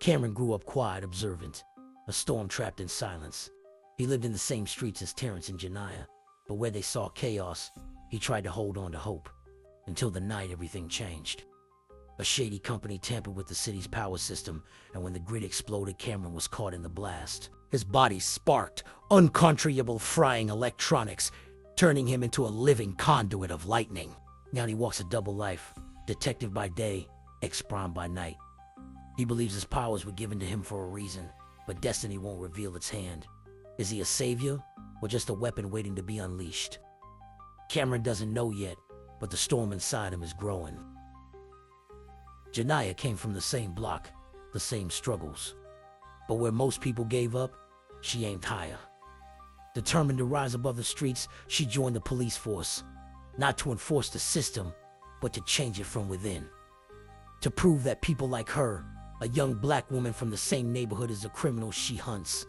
Cameron grew up quiet, observant, a storm trapped in silence. He lived in the same streets as Terrence and Janiyah, but where they saw chaos, he tried to hold on to hope. Until the night everything changed. A shady company tampered with the city's power system, and when the grid exploded, Cameron was caught in the blast. His body sparked uncontrollable frying electronics, turning him into a living conduit of lightning. Now he walks a double life, detective by day, ex-prime by night. He believes his powers were given to him for a reason, but destiny won't reveal its hand. Is he a savior, or just a weapon waiting to be unleashed? Cameron doesn't know yet, but the storm inside him is growing. Janiyah came from the same block, the same struggles. But where most people gave up, she aimed higher. Determined to rise above the streets, she joined the police force, not to enforce the system, but to change it from within. To prove that people like her, a young black woman from the same neighborhood as the criminals she hunts,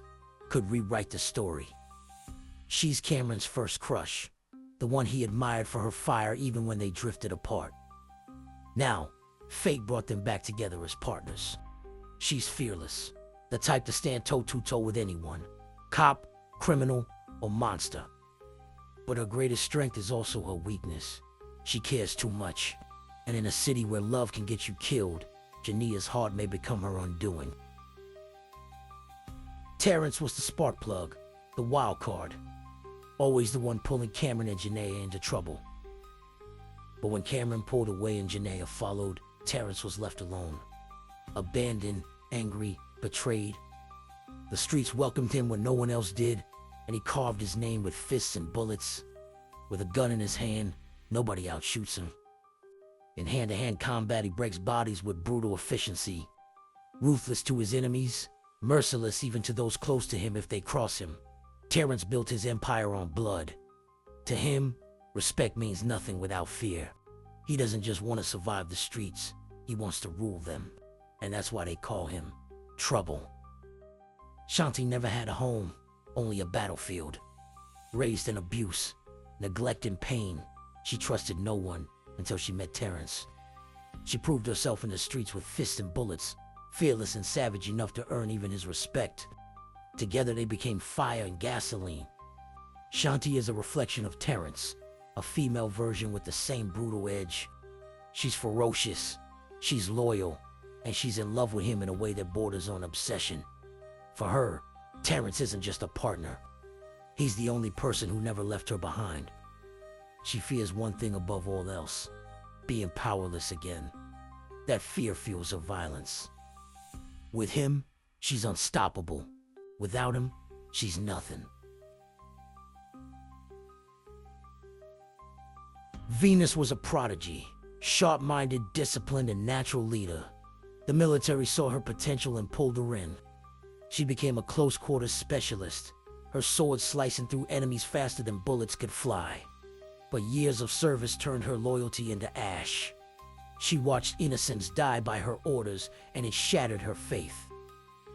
could rewrite the story. She's Cameron's first crush, the one he admired for her fire even when they drifted apart. Now, fate brought them back together as partners. She's fearless, the type to stand toe-to-toe with anyone, cop, criminal, or monster. But her greatest strength is also her weakness. She cares too much, and in a city where love can get you killed, Janiyah's heart may become her undoing. Terrence was the spark plug, the wild card, always the one pulling Cameron and Janiyah into trouble. But when Cameron pulled away and Janiyah followed, Terrence was left alone, abandoned, angry, betrayed. The streets welcomed him when no one else did, and he carved his name with fists and bullets. With a gun in his hand, nobody outshoots him. In hand-to-hand combat, he breaks bodies with brutal efficiency. Ruthless to his enemies, merciless even to those close to him if they cross him. Terrence built his empire on blood. To him, respect means nothing without fear. He doesn't just want to survive the streets, he wants to rule them. And that's why they call him Trouble. Shanti never had a home, only a battlefield. Raised in abuse, neglect and pain, she trusted no one until she met Terrence. She proved herself in the streets with fists and bullets, fearless and savage enough to earn even his respect. Together they became fire and gasoline. Shanti is a reflection of Terrence, a female version with the same brutal edge. She's ferocious, she's loyal, and she's in love with him in a way that borders on obsession. For her, Terrence isn't just a partner. He's the only person who never left her behind. She fears one thing above all else, being powerless again. That fear fuels her violence. With him, she's unstoppable. Without him, she's nothing. Venus was a prodigy, sharp-minded, disciplined, and natural leader. The military saw her potential and pulled her in. She became a close-quarters specialist, her sword slicing through enemies faster than bullets could fly. But years of service turned her loyalty into ash. She watched innocents die by her orders, and it shattered her faith.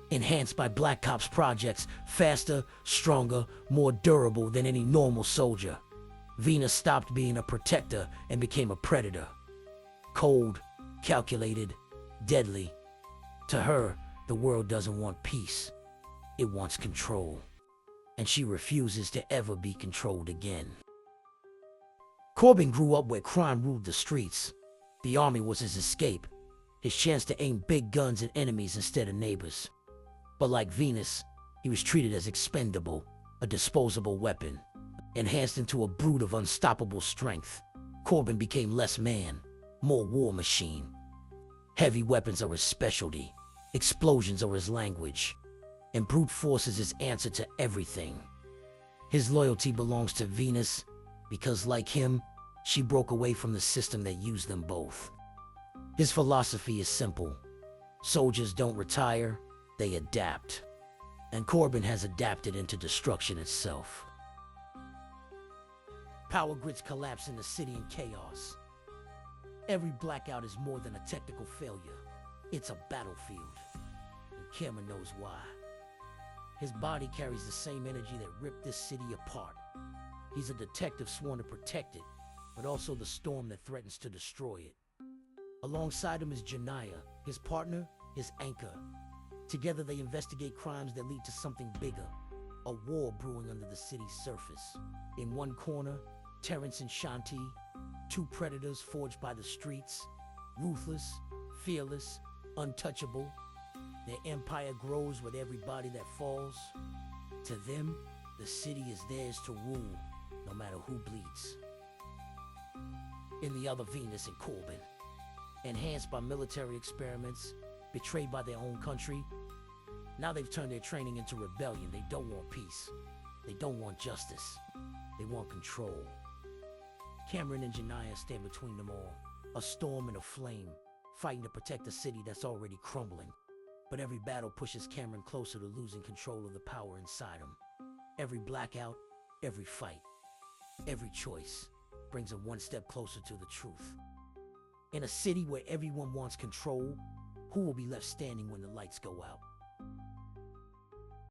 Enhanced by Black Ops projects, faster, stronger, more durable than any normal soldier, Venus stopped being a protector and became a predator. Cold, calculated, deadly. To her, the world doesn't want peace. It wants control. And she refuses to ever be controlled again. Corbin grew up where crime ruled the streets. The army was his escape, his chance to aim big guns at enemies instead of neighbors. But like Venus, he was treated as expendable, a disposable weapon. Enhanced into a brute of unstoppable strength, Corbin became less man, more war machine. Heavy weapons are his specialty, explosions are his language, and brute force is his answer to everything. His loyalty belongs to Venus because, like him, she broke away from the system that used them both. His philosophy is simple. Soldiers don't retire, they adapt. And Corbin has adapted into destruction itself. Power grids collapse in the city in chaos. Every blackout is more than a technical failure. It's a battlefield. And Cameron knows why. His body carries the same energy that ripped this city apart. He's a detective sworn to protect it, but also the storm that threatens to destroy it. Alongside him is Janiyah, his partner, his anchor. Together they investigate crimes that lead to something bigger, a war brewing under the city's surface. In one corner, Terrence and Shanti, two predators forged by the streets, ruthless, fearless, untouchable. Their empire grows with every body that falls. To them, the city is theirs to rule, no matter who bleeds. In the other, Venus and Corbin, enhanced by military experiments, betrayed by their own country. Now they've turned their training into rebellion. They don't want peace. They don't want justice. They want control. Cameron and Janiyah stand between them all, a storm and a flame, fighting to protect a city that's already crumbling. But every battle pushes Cameron closer to losing control of the power inside him. Every blackout, every fight, every choice brings him one step closer to the truth. In a city where everyone wants control, who will be left standing when the lights go out?